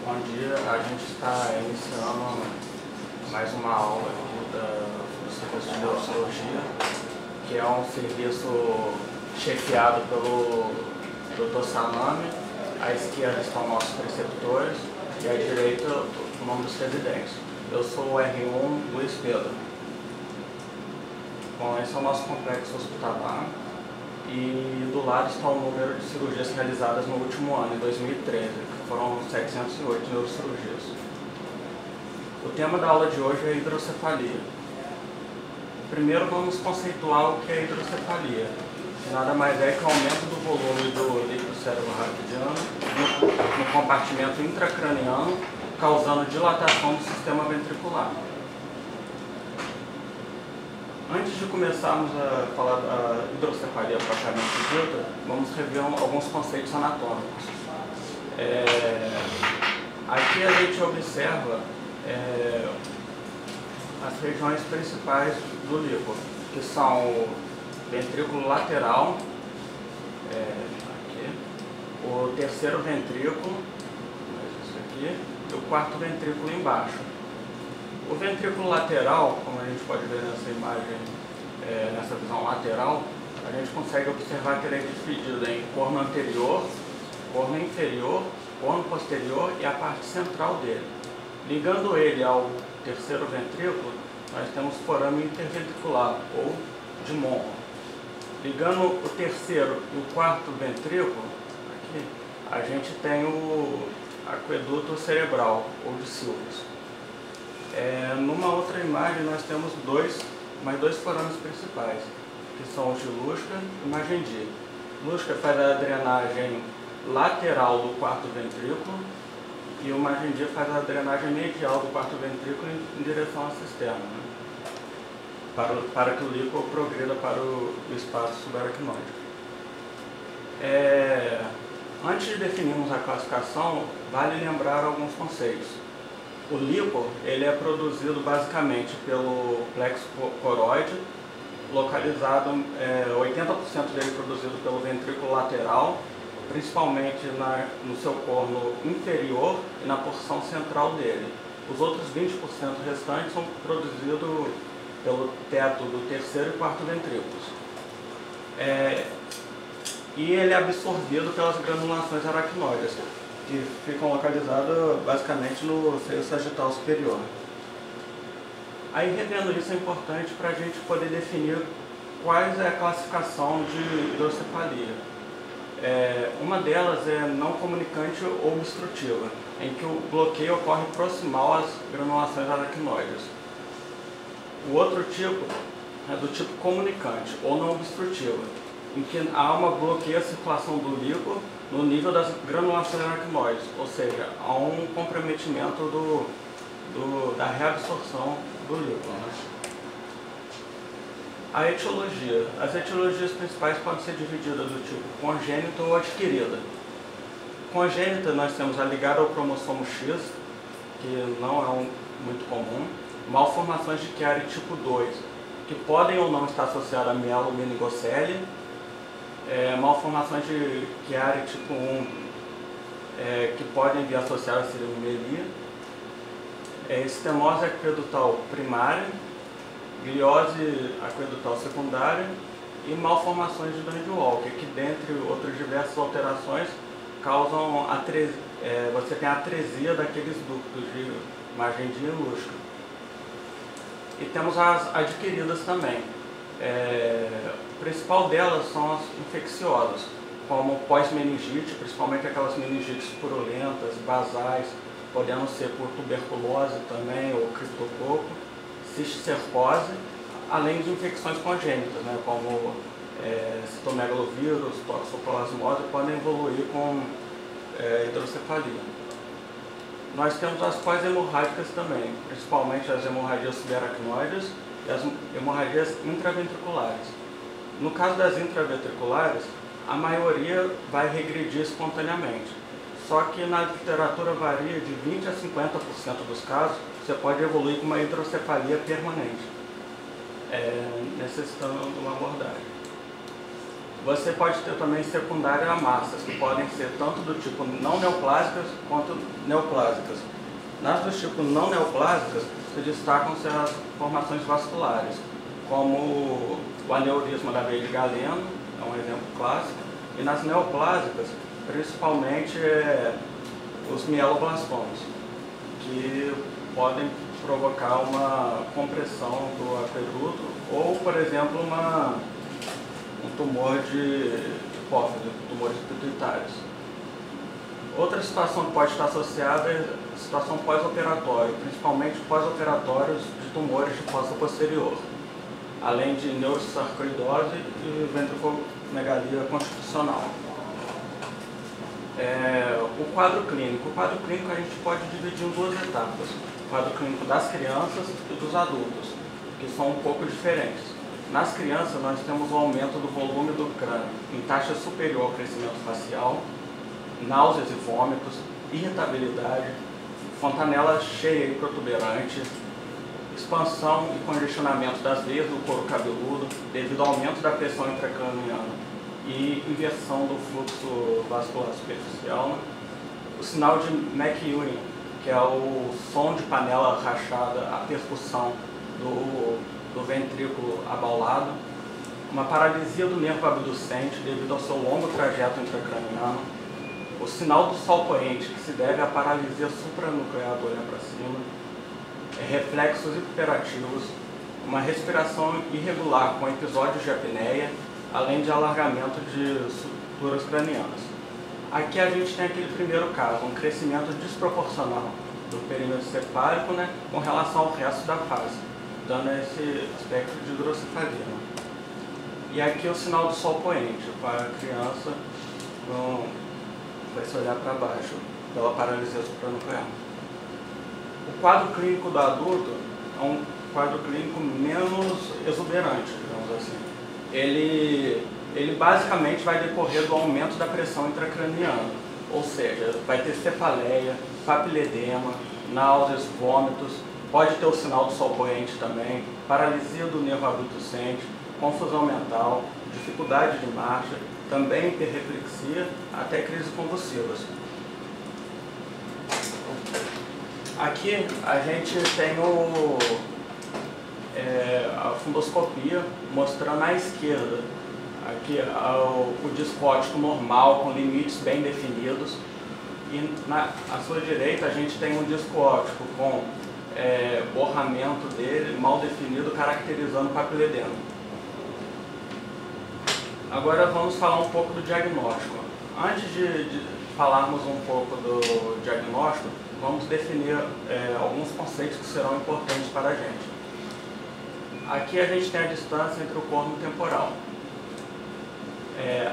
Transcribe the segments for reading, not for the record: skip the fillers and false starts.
Bom dia, a gente está iniciando mais uma aula aqui do Serviço de Neurocirurgia, que é um serviço chefiado pelo Dr. Salame. À esquerda estão nossos preceptores e à direita o nome dos residentes. Eu sou o R1 Luiz Pedro. Bom, esse é o nosso complexo hospitalar e do lado está o número de cirurgias realizadas no último ano, em 2013, que foram 708 neurocirurgias. O tema da aula de hoje é hidrocefalia. Primeiro vamos conceituar o que é hidrocefalia. Nada mais é que o aumento do volume do líquido cerebro-raquidiano no compartimento intracraniano, causando dilatação do sistema ventricular. Antes de começarmos a falar da hidrocefalia propriamente dita, vamos rever alguns conceitos anatômicos. Aqui a gente observa as regiões principais do líquido, que são o ventrículo lateral, aqui, o terceiro ventrículo, isso aqui, e o quarto ventrículo embaixo. O ventrículo lateral, como a gente pode ver nessa imagem, nessa visão lateral, a gente consegue observar que ele é dividido em corno anterior, corno inferior, corno posterior e a parte central dele. Ligando ele ao terceiro ventrículo, nós temos forame interventricular, ou de Monro. Ligando o terceiro e o quarto ventrículo, aqui, a gente tem o aqueduto cerebral, ou de Silvius. Numa outra imagem nós temos mais dois forames principais, que são os de Luschka e Magendie. Luschka faz a drenagem lateral do quarto ventrículo e o Magendie faz a drenagem medial do quarto ventrículo em direção à cisterna, né? para que o líquido progrida para o espaço subaracnoide. Antes de definirmos a classificação, vale lembrar alguns conceitos. O líquor ele é produzido basicamente pelo plexo coroide, localizado, 80% dele produzido pelo ventrículo lateral, principalmente no seu corno inferior e na porção central dele. Os outros 20% restantes são produzidos pelo teto do terceiro e quarto ventrículos. E ele é absorvido pelas granulações aracnoides, que ficam localizadas basicamente no seio sagital superior. Aí, revendo isso, é importante para a gente poder definir quais é a classificação de hidrocefalia. Uma delas é não comunicante ou obstrutiva, em que o bloqueio ocorre proximal às granulações aracnoides. O outro tipo é do tipo comunicante ou não obstrutiva, em que há uma bloqueio à circulação do líquido no nível das granulações aracnoides, ou seja, há um comprometimento da reabsorção do líquido, né? A etiologia. As etiologias principais podem ser divididas do tipo congênita ou adquirida. Congênita nós temos a ligada ao cromossomo X, que não é muito comum, malformações de Chiari tipo 2, que podem ou não estar associadas a mielomeningocele, malformações de Chiari tipo 1, que podem vir associadas a cirromelia, estenose aquedutal primária, gliose aquedutal secundária e malformações de Dandy-Walker, que dentre outras diversas alterações causam você tem a atresia daqueles ductos de Magendie e Luschka. E temos as adquiridas também. O principal delas são as infecciosas, como pós-meningite, principalmente aquelas meningites purulentas, basais, podendo ser por tuberculose também, ou criptococo, cisticercose, além de infecções congênitas, né, como citomegalovírus, toxoplasmose, podem evoluir com hidrocefalia. Nós temos as pós-hemorrágicas também, principalmente as hemorragias subaracnoides e as hemorragias intraventriculares. No caso das intraventriculares, a maioria vai regredir espontaneamente, só que na literatura varia de 20% a 50% dos casos, você pode evoluir com uma hidrocefalia permanente, necessitando uma abordagem. Você pode ter também secundária a massas, que podem ser tanto do tipo não neoplásicas quanto neoplásicas. Nas do tipo não neoplásicas, se destacam-se as formações vasculares, como o aneurisma da veia de Galeno, é um exemplo clássico, e nas neoplásicas, principalmente os mieloblastomas, que podem provocar uma compressão do aqueduto ou, por exemplo, um tumor de hipófise, tumores pituitários. Outra situação que pode estar associada é a situação pós-operatória, principalmente pós-operatórios de tumores de fossa posterior, além de neurosarcoidose e ventriculomegalia constitucional. O quadro clínico. O quadro clínico a gente pode dividir em duas etapas. O quadro clínico das crianças e dos adultos, que são um pouco diferentes. Nas crianças, nós temos o aumento do volume do crânio em taxa superior ao crescimento facial, náuseas e vômitos, irritabilidade, fontanela cheia e protuberante, expansão e congestionamento das veias do couro cabeludo devido ao aumento da pressão intracraniana e inversão do fluxo vascular superficial. O sinal de McEwen, que é o som de panela rachada, a percussão do ventrículo abaulado, uma paralisia do nervo abducente devido ao seu longo trajeto intracraniano, o sinal do sol poente, que se deve à paralisia supranuclear do olhar para cima, reflexos hiperativos, uma respiração irregular com episódios de apneia, além de alargamento de estruturas cranianas. Aqui a gente tem aquele primeiro caso, um crescimento desproporcional do perímetro cefálico, com relação ao resto da face, dando esse aspecto de hidrocefalia. E aqui o sinal do sol poente, para a criança não vai se olhar para baixo pela paralisia supranuclear. O quadro clínico do adulto é um quadro clínico menos exuberante, digamos assim. Ele basicamente vai decorrer do aumento da pressão intracraniana, ou seja, vai ter cefaleia, papiledema, náuseas, vômitos, pode ter o sinal do sol poente também, paralisia do nervo abducente, confusão mental, dificuldade de marcha, também hiperreflexia, até crises convulsivas. Aqui a gente tem a fundoscopia mostrando à esquerda aqui o disco óptico normal com limites bem definidos, e à sua direita a gente tem um disco óptico com borramento dele mal definido, caracterizando o papiledema. Agora vamos falar um pouco do diagnóstico. Antes de falarmos um pouco do diagnóstico, vamos definir alguns conceitos que serão importantes para a gente. Aqui a gente tem a distância entre o corno temporal.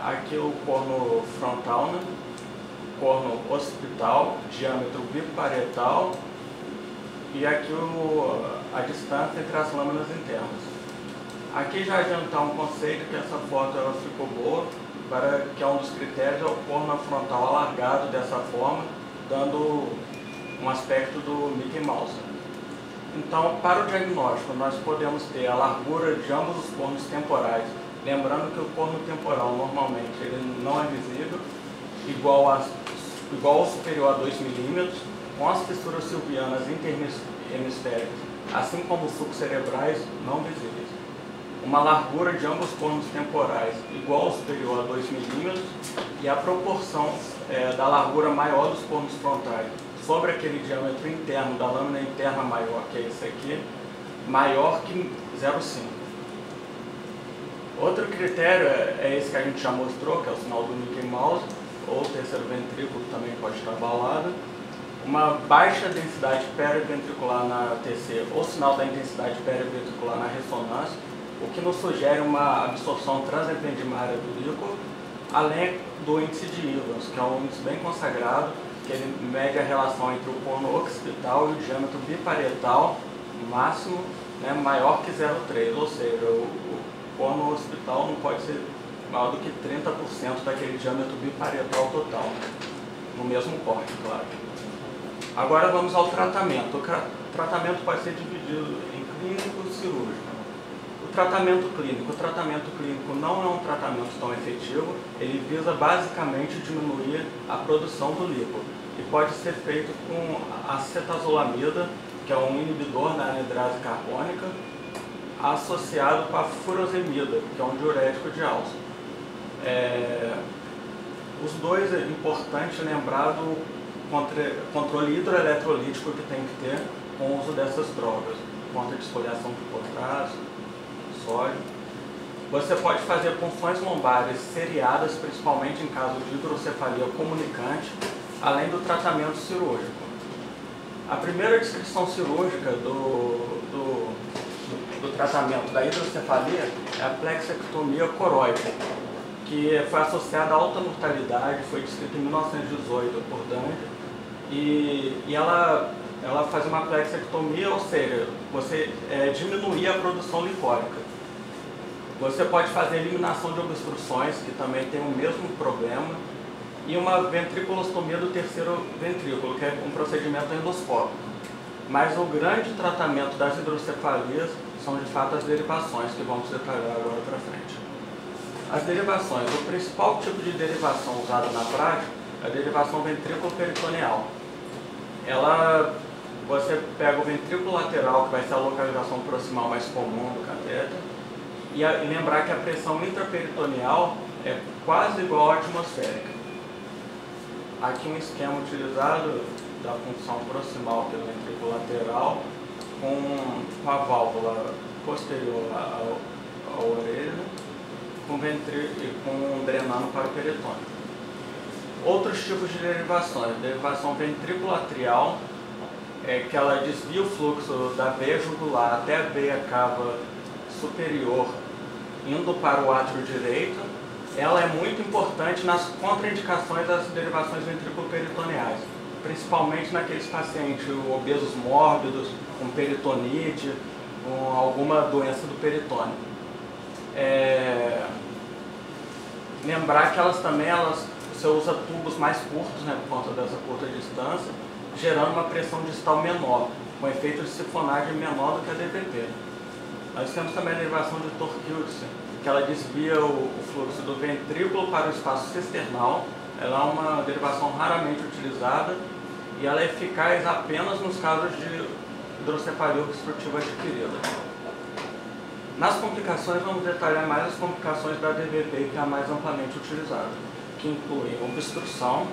Aqui o corno frontal, corno occipital, diâmetro biparietal, e aqui a distância entre as lâminas internas. Aqui já adiantar um conceito, que essa foto ela ficou boa, que é um dos critérios, é o corno frontal alargado dessa forma, dando um aspecto do Mickey Mouse. Então, para o diagnóstico, nós podemos ter a largura de ambos os cornos temporais, lembrando que o corno temporal normalmente ele não é visível, igual ao superior a 2 milímetros, com as fissuras silvianas interhemisféricas, assim como os sulcos cerebrais não visíveis. Uma largura de ambos os cornos temporais igual ou superior a 2 milímetros e a proporção da largura maior dos cornos frontais sobre aquele diâmetro interno da lâmina interna maior, que é esse aqui, maior que 0,5. Outro critério é esse que a gente já mostrou, que é o sinal do Mickey Mouse, ou o terceiro ventrículo também pode estar abalado. Uma baixa densidade periventricular na TC, ou sinal da intensidade periventricular na ressonância, o que nos sugere uma absorção transependimária do líquido, além do índice de Evans, que é um índice bem consagrado, que ele mede a relação entre o corno occipital e o diâmetro biparietal máximo, maior que 0,3, ou seja, o corno occipital não pode ser maior do que 30% daquele diâmetro biparietal total, no mesmo corte, claro. Agora vamos ao tratamento. O tratamento pode ser dividido em clínico e cirúrgico. O tratamento clínico. O tratamento clínico não é um tratamento tão efetivo, ele visa basicamente diminuir a produção do líquido e pode ser feito com acetazolamida, que é um inibidor da anidrase carbônica, associado com a furosemida, que é um diurético de álcool. Os dois é importante lembrar do controle hidroeletrolítico que tem que ter com o uso dessas drogas, contra a esfoliação de potássio, sódio. Você pode fazer punções lombares seriadas, principalmente em caso de hidrocefalia comunicante, além do tratamento cirúrgico. A primeira descrição cirúrgica do tratamento da hidrocefalia é a plexectomia coroide, que foi associada a alta mortalidade, foi descrita em 1918 por Dandy, e ela faz uma plexectomia, ou seja, você diminuir a produção lipórica. Você pode fazer eliminação de obstruções, que também tem o mesmo problema, e uma ventriculostomia do terceiro ventrículo, que é um procedimento endoscópico. Mas o grande tratamento das hidrocefalias são de fato as derivações, que vamos detalhar agora para frente. As derivações, o principal tipo de derivação usada na prática é a derivação ventrículo-peritoneal. Você pega o ventrículo lateral, que vai ser a localização proximal mais comum do catéter, e lembrar que a pressão intraperitoneal é quase igual à atmosférica. Aqui um esquema utilizado da função proximal pelo ventrículo lateral com a válvula posterior à orelha, com drenando para o peritônio. Outros tipos de derivações, derivação ventriculoatrial, que ela desvia o fluxo da veia jugular até a veia cava superior, indo para o átrio direito. Ela é muito importante nas contraindicações das derivações ventriculoperitoneais, principalmente naqueles pacientes obesos mórbidos, com peritonite, com alguma doença do peritônio. Lembrar que você usa tubos mais curtos, né, por conta dessa curta distância, gerando uma pressão distal menor, com efeito de sifonagem menor do que a DVP. Nós temos também a derivação de Torkiewicz, que ela desvia o fluxo do ventrículo para o espaço cisternal. Ela é uma derivação raramente utilizada e ela é eficaz apenas nos casos de hidrocefalia obstrutiva adquirida. Nas complicações, vamos detalhar mais as complicações da DVP, que é a mais amplamente utilizada, que incluem obstrução,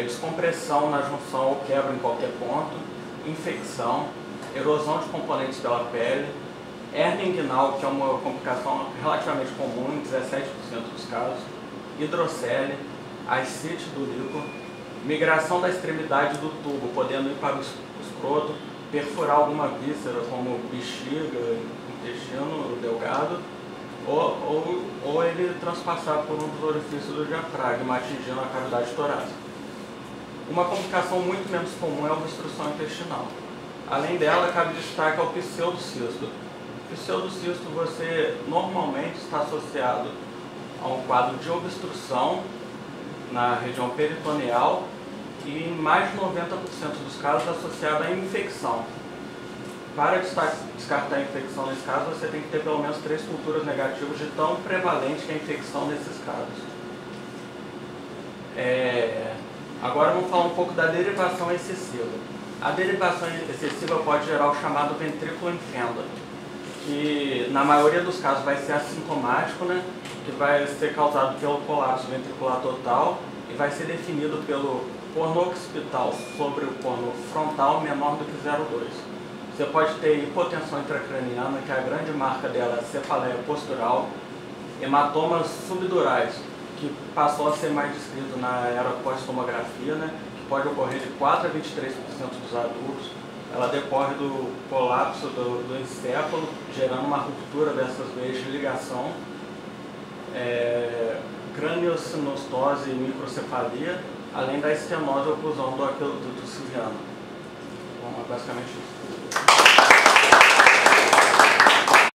descompressão na junção ou quebra em qualquer ponto, infecção, erosão de componentes pela pele, hérnia inguinal, que é uma complicação relativamente comum em 17% dos casos, hidrocele, ascite do líquor, migração da extremidade do tubo, podendo ir para o escroto, perfurar alguma víscera, como bexiga, intestino delgado, ou ele transpassar por um dos orifícios do diafragma, atingindo a cavidade torácica. Uma complicação muito menos comum é a obstrução intestinal. Além dela, cabe destaque ao pseudocisto. O pseudocisto, você normalmente está associado a um quadro de obstrução na região peritoneal e em mais de 90% dos casos associado à infecção. Para descartar a infecção nesse caso, você tem que ter pelo menos 3 culturas negativas de tão prevalente que é a infecção nesses casos. Agora vamos falar um pouco da derivação excessiva. A derivação excessiva pode gerar o chamado ventrículo em fenda, que na maioria dos casos vai ser assintomático, né? Que vai ser causado pelo colapso ventricular total e vai ser definido pelo porno occipital sobre o porno frontal menor do que 0,2. Você pode ter hipotensão intracraniana, que a grande marca dela é a cefaleia postural, hematomas subdurais, que passou a ser mais descrito na era pós-tomografia, né, que pode ocorrer de 4 a 23% dos adultos. Ela decorre do colapso do encéfalo, gerando uma ruptura dessas veias de ligação, crâniosinostose e microcefalia, além da estenose ou oclusão do aqueduto ciliano. Bom, é basicamente isso.